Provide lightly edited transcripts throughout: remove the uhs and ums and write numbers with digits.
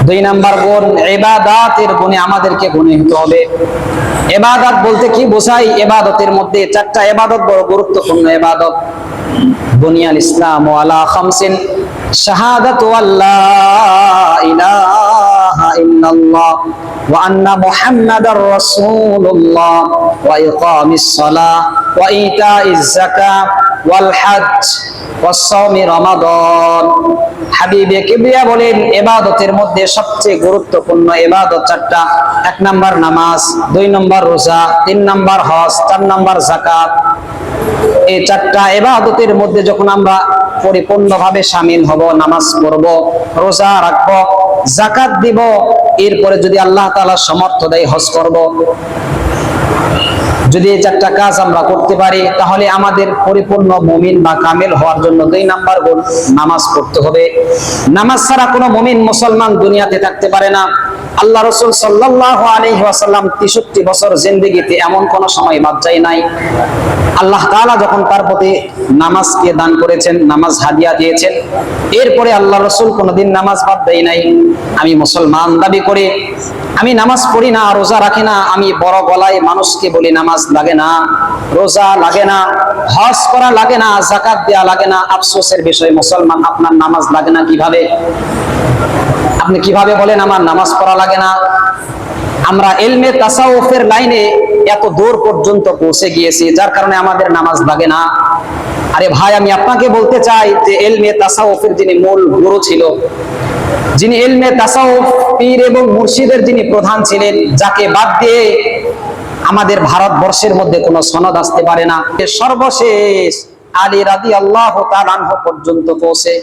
দুই নাম্বার গুণ, ইবাদতের গুণে আমাদেরকে গুণী হতে হবে। ইবাদত বলতে কি বোঝাই? ইবাদতের মধ্যে চারটা ইবাদত বড় গুরুত্বপূর্ণ ইবাদত। বুনিয়াল ইসলাম আলা খামসিন, শাহাদাতু আল্লা ইলাহা ইল্লাল্লাহ ওয়া আন্না মুহাম্মাদার রাসূলুল্লাহ ওয়া ইকামিস সালাহ ওয়া ইতাইজ যাকাত ওয়াল হজ ওয়া সাওমি রমাদান। হাবিবে কিবরিয়া বলেন ইবাদতের মধ্যে সবচেয়ে গুরুত্বপূর্ণ ইবাদত চারটা। এক নাম্বার নামাজ, দুই নাম্বার রোজা, তিন নাম্বার হজ, চার নাম্বার যাকাত। এই চারটা ইবাদতের মধ্যে যখন আমরা পরিপূর্ণভাবে শামিল হব, নামাজ পড়ব, রোজা রাখব, যাকাত দিব, এরপরে যদি আল্লাহ তাআলা সামর্থ্য দেয় হজ করব, যদি এই চারটা কাজ আমরা করতে পারি তাহলে আমাদের পরিপূর্ণ মুমিন বা কামিল হওয়ার জন্য দুই নাম্বার গুণ নামাজ পড়তে হবে। নামাজ ছাড়া কোনো মুমিন মুসলমান দুনিয়াতে থাকতে পারে না। আল্লাহ রাসূল সাল্লাল্লাহু আলাইহি ওয়াসাল্লাম 63 বছর জিন্দেগিতে এমন কোন সময় বাদ যায় নাই। আল্লাহ তাআলা যখন তার প্রতি নামাজকে দান করেছেন, নামাজ হাদিয়া দিয়েছেন, এরপরে আল্লাহ রাসূল কোনোদিন নামাজ বাদ দেয় নাই। আমি মুসলমান দাবি করে আমি নামাজ পড়ি না, রোজা রাখি না, আমি বড় গলায় মানুষকে বলি নামাজ লাগে না, রোজা লাগে না, হজ করা লাগে না, যাকাত দেয়া লাগে না, আফসোসের বিষয় মুসলমান আপনার নামাজ লাগে না কিভাবে? আপনি কিভাবে বলেন আমার নামাজ পড়া লাগে না? আমরা ইলমে তাসাউফের লাইনে এত দূর পর্যন্ত পৌঁছে গিয়েছি যার কারণে আমাদের নামাজ লাগে না। আরে ভাই, আমি আপনাকে বলতে চাই যে ইলমে তাসাউফের যিনি মূল গুরু ছিল, যিনি ইলমে তাসাউফ পীর এবং মুর্শিদের যিনি প্রধান ছিলেন, যাকে বাদ দিয়ে আমাদের ভারতবর্ষের মধ্যে কোনো সনদ আসতে পারে না, সর্বশেষ আলী রাদিয়াল্লাহু তাআলা আনহু পর্যন্ত পৌঁছে।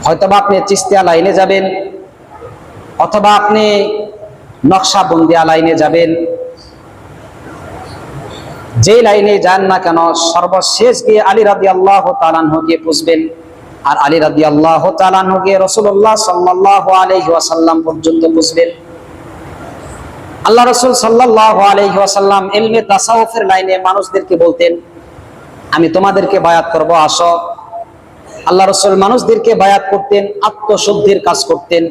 হয়তোবা আপনি চিশতিয়া লাইনে যাবেন, অথবা আপনি নকশাবন্দিয়া লাইনে যাবেন, যে লাইনে যান না কেন সর্বশেষ গিয়ে আলী রাদিয়াল্লাহু তাআলা আনহু গিয়ে বুঝবেন। আর আলী রাদিয়াল্লাহু তাআলা আনহু গিয়ে রাসূলুল্লাহ সাল্লাল্লাহু আলাইহি ওয়াসাল্লাম পর্যন্ত বুঝবেন। আল্লাহ রাসূল সাল্লাল্লাহু আলাইহি ওয়াসাল্লাম ইলমে তাসাউফের লাইনে মানুষদেরকে বলতেন, আমি তোমাদেরকে বায়াত করব, আসো। আল্লাহ রাসূল মানুষদেরকে বায়াত করতেন, আত্মশুদ্ধির কাজ করতেন।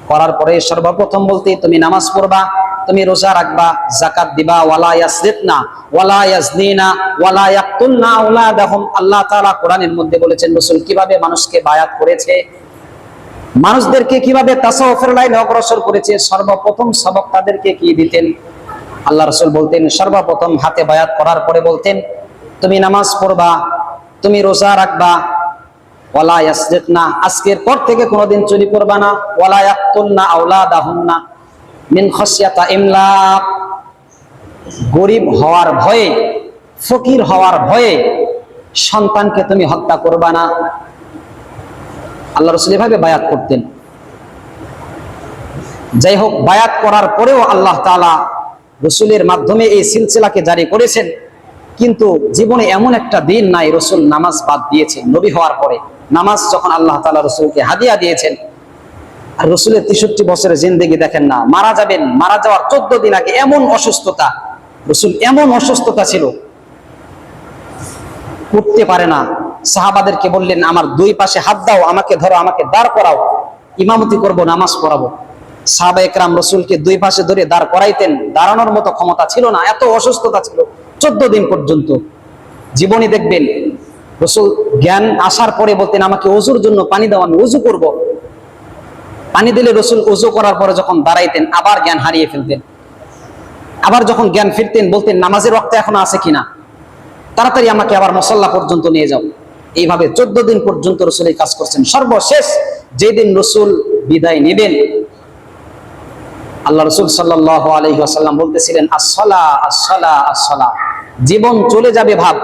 করার পরে সর্বপ্রথম বলতে, তুমি নামাজ পড়বা, তুমি রোজা রাখবা, যাকাত দিবা, ওয়ালা ইয়াসরিকনা ওয়ালা ইয়াজনিনা ওয়ালা ইয়াকতুলনা আওলাদাহুম। আল্লাহ তাআলা কোরআনের মধ্যে বলেছেন রাসূল কিভাবে মানুষকে বায়াত করেছে, মানুষদেরকে কিভাবে তাসাউফের লাইনে অগ্রসর করেছে। সর্বপ্রথম সবক তাদেরকে কি দিতেন? আল্লাহ রাসূল বলতেন, সর্বপ্রথম হাতে বায়াত করার পরে বলতেন, তুমি নামাজ পড়বা, তুমি রোজা রাখবা, ওয়ালা ইয়াসরিকনা, আজকের পর থেকে কোনোদিন চুরি করবা না, ওয়ালা ইয়াকতুলনা আওলাদাহুন্না মিন খাশিয়াতা ইমলাক, গরিব হওয়ার ভয়ে, ফকির হওয়ার ভয়ে সন্তানকে তুমি হত্যা করবা না। আল্লাহ রাসূল এভাবে বায়াত করতেন। যাই হোক, বায়াত করার পরেও আল্লাহ তাআলা রাসূলের মাধ্যমে এই সিলসিলাকে জারি করেছেন, কিন্তু জীবনে এমন একটা দিন নাই রাসূল নামাজ বাদ দিয়েছেন। নবী হওয়ার পরে নামাজ যখন আল্লাহ তাআলা রাসূলকে হাদিয়া দিয়েছেন, আর রাসূলের 63 বছরের জিন্দেগি দেখেন না, মারা যাবেন, মারা যাওয়ার 14 দিন আগে এমন অসুস্থতা, রাসূল এমন অসুস্থতা ছিল, উঠতে পারে না। সাহাবাদেরকে বললেন, আমার দুই পাশে হাত দাও, আমাকে ধরো, আমাকে দাঁড় করাও, ইমামতি করব, নামাজ পড়াবো। সাহাবায়ে কেরাম রাসূলকে দুই পাশে ধরে দাঁড় করাইতেন, দাঁড়ানোর মতো ক্ষমতা ছিল না, এত অসুস্থতা ছিল 14 দিন পর্যন্ত। জীবনী দেখবেন রাসূল জ্ঞান আসার পরে বলতেন, আমাকে ওযুর জন্য পানি দাও, আমি ওযু করব। পানি দিলে রাসূল ওযু করার পরে যখন দাঁড়াইতেন আবার জ্ঞান হারিয়ে ফেলতেন। আবার যখন জ্ঞান ফিরতেন বলতেন, নামাজের ওয়াক্ত এখনো আছে কিনা, তাড়াতাড়ি আমাকে আবার মুসাল্লা পর্যন্ত নিয়ে যাও। এইভাবে 14 দিন পর্যন্ত রাসূল এই কাজ করছেন। সর্বশেষ যেদিন রাসূল বিদায় নেবেন, আল্লাহ রাসূল সাল্লাল্লাহু আলাইহি ওয়াসাল্লাম বলতেছিলেন, আসসালা আসসালা আসসালা, জীবন চলে যাবে ভাব,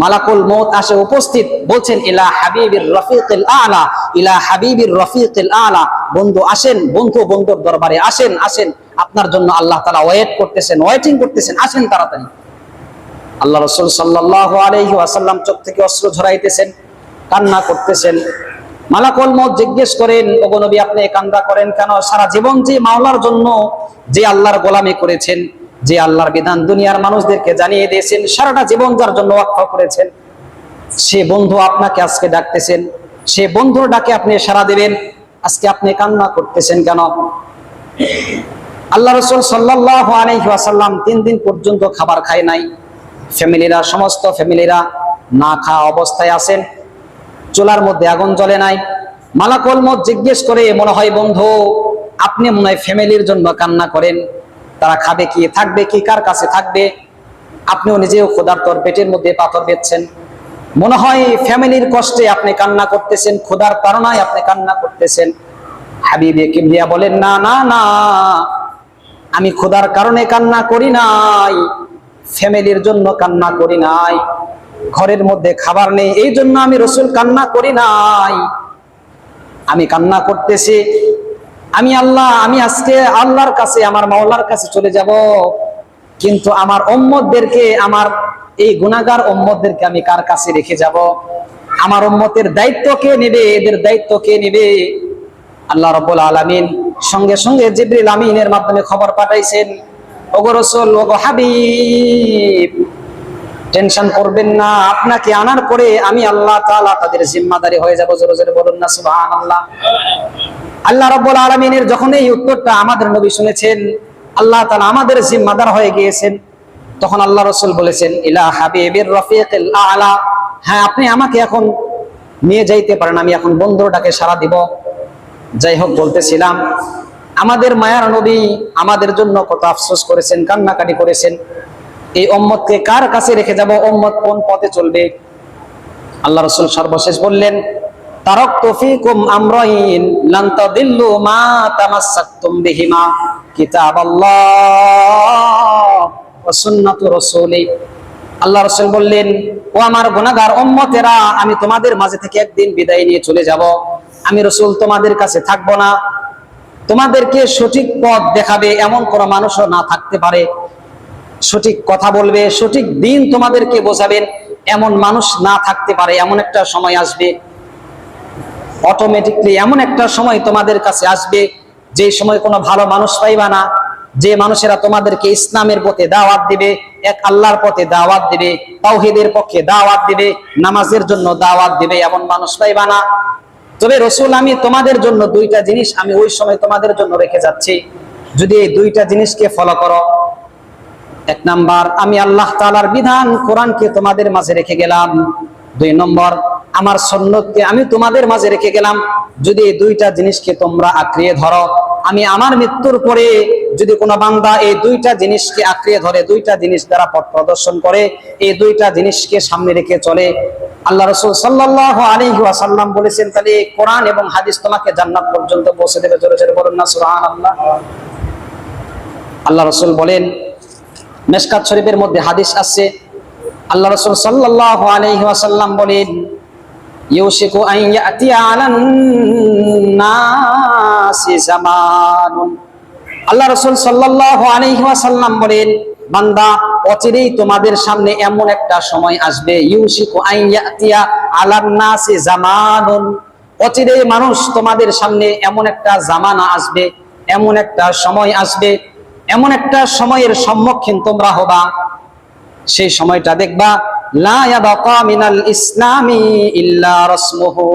মালাকুল মউত আসে উপস্থিত, বলছেন ইলা হাবিবির রফিকিল আলা, ইলা হাবিবির রফিকিল আলা, বন্ধু আসেন, বন্ধুর দরবারে আসেন, আসেন, আপনার জন্য আল্লাহ তাআলা ওয়েট করতেছেন, ওয়েটিং করতেছেন, আসেন তাড়াতাড়ি। আল্লাহ রাসূল সাল্লাল্লাহু আলাইহি ওয়াসাল্লাম চোখ থেকে অশ্রু ঝরাইতেছেন, কান্না করতেছেন। মালাকুল মউত জিজ্ঞেস করেন, ওগো নবী আপনি কান্না করেন কেন? সারা জীবন যে মাওলার জন্য, যে আল্লাহর গোলামি করেছেন, যে আল্লাহর বিধান দুনিয়ার মানুষদেরকে জানিয়ে দিয়েছেন, সারাটা জীবন যার জন্য ওয়াকফ করেছেন, সে বন্ধু আপনাকে আজকে ডাকতেছেন, সে বন্ধুর ডাকে আপনি সাড়া দিবেন। আজকে আপনি কান্না করতেছেন কেন? আল্লাহ রাসূল সাল্লাল্লাহু আলাইহি ওয়াসাল্লাম 3 দিন পর্যন্ত খাবার খায় নাই। সমস্ত ফ্যামিলিরা না খাওয়া অবস্থায় আছেন, চুলার মধ্যে আগুন জ্বলে নাই। মালাকুল মউত জিজ্ঞেস করে, মনে হয় বন্ধু আপনি মনে হয় ফ্যামিলির জন্য কান্না করেন, তারা খাবে কি, থাকবে কি, কার কাছে থাকবে? আপনিও নিজেও ক্ষুধার্ত, পেটের মধ্যে পাথর বেঁধেছেন, মনে হয় ফ্যামিলির কষ্টে আপনি কান্না করতেছেন, ক্ষুধার তাড়নায় আপনি কান্না করতেছেন। হাবিবে কিবরিয়া বলেন, না না না, আমি ক্ষুধার কারণে কান্না করি নাই, ফ্যামিলির জন্য কান্না করি নাই, ঘরের মধ্যে খাবার নেই এই জন্য আমি রাসূল কান্না করি নাই। আমি কান্না করতেছি, আমি আজকে আল্লাহর কাছে, আমার মাওলার কাছে চলে যাব, কিন্তু আমার উম্মতদেরকে, আমার এই গুনাহগার উম্মতদেরকে আমি কার কাছে রেখে যাব? আমার উম্মতের দায়িত্ব কে নেবে? এদের দায়িত্ব কে নেবে? আল্লাহ রাব্বুল আলামিন সঙ্গে সঙ্গে জিবরিল আমিনের মাধ্যমে খবর পাঠাইছেন, ওগো রাসূল, ওগো হাবিব, টেনশন করবেন না, আপনাকে আনার পরে আমি আল্লাহ তাআলা তাদের জিম্মাদারি হয়ে যাব। জোরে জোরে বলুন না সুবহানাল্লাহ। আল্লাহ রাব্বুল আলামিনের যখন এই উত্তরটা আমাদের নবী শুনেছেন, আল্লাহ তাআলা আমাদের জিম্মাদার হয়ে গিয়েছেন, তখন আল্লাহ রাসূল বলেছেন, ইলা হাবিবির রফিকিল আ'লা, হ্যাঁ আপনি আমাকে এখন নিয়ে যাইতে পারেন, আমি এখন বন্ধুটাকে সাড়া দিব। যাই হোক, বলতেছিলাম আমাদের মায়ার নবী আমাদের জন্য কত আফসোস করেছেন, কান্নাকাটি করেছেন। এই উম্মতকে কার কাছে রেখে যাব? উম্মত কোন পথে চলবে? আল্লাহ রাসূল সর্বশেষ বললেন, তারাকতু ফীকুম আমরাইন লান তাদিল্লু মা তামাসসাকতুম বিহিমা, কিতাবাল্লাহ ওয়া সুন্নাতু রাসূলি। আল্লাহ রাসূল বললেন, ও আমার গুনাহগার উম্মতেরা, আমি তোমাদের মাঝে থেকে একদিন বিদায় নিয়ে চলে যাব। আমি রাসূল তোমাদের কাছে থাকবো না। তোমাদেরকে সঠিক পথ দেখাবে এমন কোন মানুষও না থাকতে পারে, সঠিক কথা বলবে, সঠিক দিন তোমাদেরকে বোঝাবেন এমন মানুষ না থাকতে পারে। এমন একটা সময় আসবে, অটোমেটিকলি এমন একটা সময় তোমাদের কাছে আসবে, যে সময় কোনো ভালো মানুষ পাইবা না, যে মানুষেরা তোমাদেরকে ইসলামের পথে দাওয়াত দিবে, এক আল্লাহর পথে দাওয়াত দিবে, তাওহীদের পক্ষে দাওয়াত দিবে, নামাজের জন্য দাওয়াত দিবে, এমন মানুষ পাইবা না। তবে রাসূল, আমি তোমাদের জন্য 2টা জিনিস আমি ওই সময় তোমাদের জন্য রেখে যাচ্ছি, যদি এই 2টা জিনিসকে ফলো করো। 1 নাম্বার, আমি আল্লাহ তাআলার বিধান কোরআনকে তোমাদের মাঝে রেখে গেলাম। 2 নম্বর, আমার সুন্নতকে আমি তোমাদের মাঝে রেখে গেলাম। যদি এই 2টা জিনিসকে তোমরা আঁকড়িয়ে ধরো, আমি আমার মৃত্যুর পরে যদি কোনো বান্দা এই 2টা জিনিসকে আঁকড়িয়ে ধরে, 2টা জিনিস দ্বারা পথ প্রদর্শন করে, এই 2টা জিনিসকে সামনে রেখে চলে, আল্লাহ রাসূল সাল্লাল্লাহু আলাইহি ওয়াসাল্লাম বলেছেন, তাহলে কোরআন এবং হাদিস তোমাকে জান্নাত পর্যন্ত পৌঁছে দেবে। জোরে জোরে বলুন না সুবহানাল্লাহ। আল্লাহ রাসূল বলেন, মিশকাত শরীফের মধ্যে হাদিস আছে, আল্লাহ রাসূল সাল্লাল্লাহু আলাইহি ওয়াসাল্লাম বলেন, ইউশিকু আন ইয়াতিয়া আলান নাসি জামানুন। আল্লাহ রাসূল সাল্লাল্লাহু আলাইহি ওয়াসাল্লাম বলেন, বান্দা, অচিরেই তোমাদের সামনে এমন একটা সময় আসবে, ইউশিকু আন ইয়াতিয়া আলান নাসি জামানুন, অচিরেই মানুষ তোমাদের সামনে এমন একটা জামানা আসবে, এমন একটা সময় আসবে, এমন একটা সময়ের সম্মুখীন তোমরা হবা, সেই সময়টা দেখবা, লা ইয়াবাকা মিনাল ইসলামি ইল্লা রাসমুহু।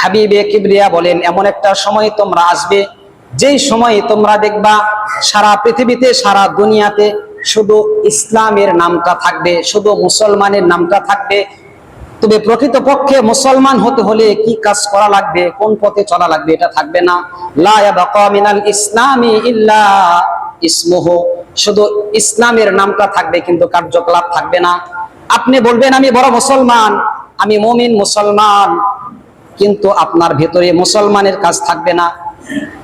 হাবিবে কিবরিয়া বলেন, এমন একটা সময় তোমরা আসবে, যেই সময় তোমরা দেখবা সারা পৃথিবীতে, সারা দুনিয়াতে শুধু ইসলামের নামটা থাকবে, শুধু মুসলমানের নামটা থাকবে। তবে প্রকৃতপক্ষে মুসলমান হতে হলে কি কাজ করা লাগবে, কোন পথে চলা লাগবে, এটা থাকবে না। লা ইয়াবাকা মিনাল ইসলামি ইল্লা ইসমুহু, শুধু ইসলামের নামটা থাকবে, কিন্তু কার্যকলাপ থাকবে না। আপনি বলবেন আমি বড় মুসলমান, আমি মুমিন মুসলমান, কিন্তু আপনার ভিতরে মুসলমানের কাজ থাকবে না।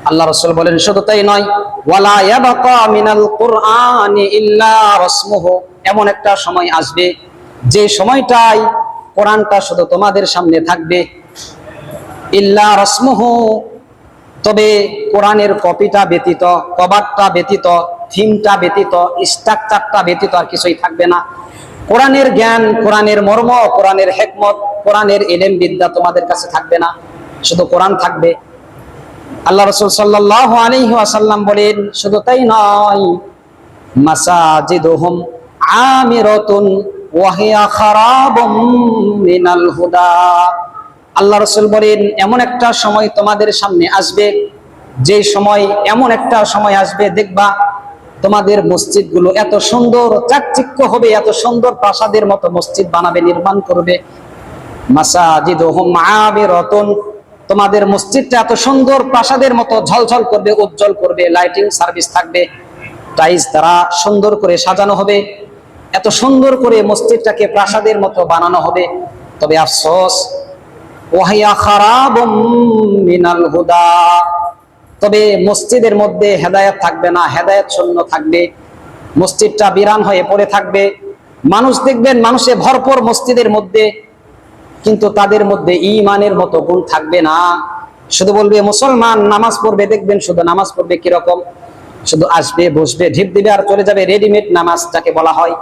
আল্লাহ রাসূল বলেন, শুধু তাই নয়, ওয়ালা ইয়াবাকা মিনাল কুরআনি ইল্লা রাসমুহু, এমন একটা সময় আসবে যে সময়টাই কোরআনটা শুধু তোমাদের সামনে থাকবে, ইল্লা রাসমুহু, তবে কোরআনের কপিটা ব্যতীত, কভারটা ব্যতীত, থিমটা ব্যতীত, স্ট্রাকচারটা ব্যতীত আর কিছুই থাকবে না। কোরআনের জ্ঞান, কোরআনের মর্ম, কোরআনের হিকমত, কোরআনের ইলম বিদ্যা তোমাদের কাছে থাকবে না, শুধু কোরআন থাকবে। আল্লাহ রাসূল সাল্লাল্লাহু আলাইহি ওয়াসাল্লাম বলেন, শুধু তাই নয়, মাসাজিদুহুম আমিরাতুন ওয়া হিয়া খারাবুম মিনাল হুদা। আল্লাহ রাসূল বলেন, এমন একটা সময় তোমাদের সামনে আসবে, যে সময় এমন একটা সময় আসবে দেখবা তোমাদের মসজিদগুলো এত সুন্দর চাকচিক্য হবে, এত সুন্দর প্রাসাদের মতো মসজিদ বানাবে, নির্মাণ করবে। মাসাজিদুহুম আবিরাতুন, তোমাদের মসজিদটা এত সুন্দর প্রাসাদের মতো ঝলঝল করবে, উজ্জ্বল করবে, লাইটিং সার্ভিস থাকবে, টাইলস দ্বারা সুন্দর করে সাজানো হবে, এত সুন্দর করে মসজিদটাকে প্রাসাদের মতো বানানো হবে। তবে আফসোস, ওয়াহিয়া খারাবুম মিনাল হুদা, তবে মসজিদের মধ্যে হেদায়েত থাকবে না, হেদায়েত শূন্য থাকবে, মসজিদটা বিরান হয়ে পড়ে থাকবে। মানুষ দেখবেন মানুষে ভরপুর মসজিদের মধ্যে, কিন্তু তাদের মধ্যে ঈমানের মতো গুণ থাকবে না। শুধু বলবে মুসলমান, নামাজ পড়বে, দেখবেন শুধু নামাজ পড়বে কিরকম, শুধু আসবে, বসবে, ঢিপ দিবে আর চলে যাবে, রেডিমেড নামাজ যাকে বলা হয়।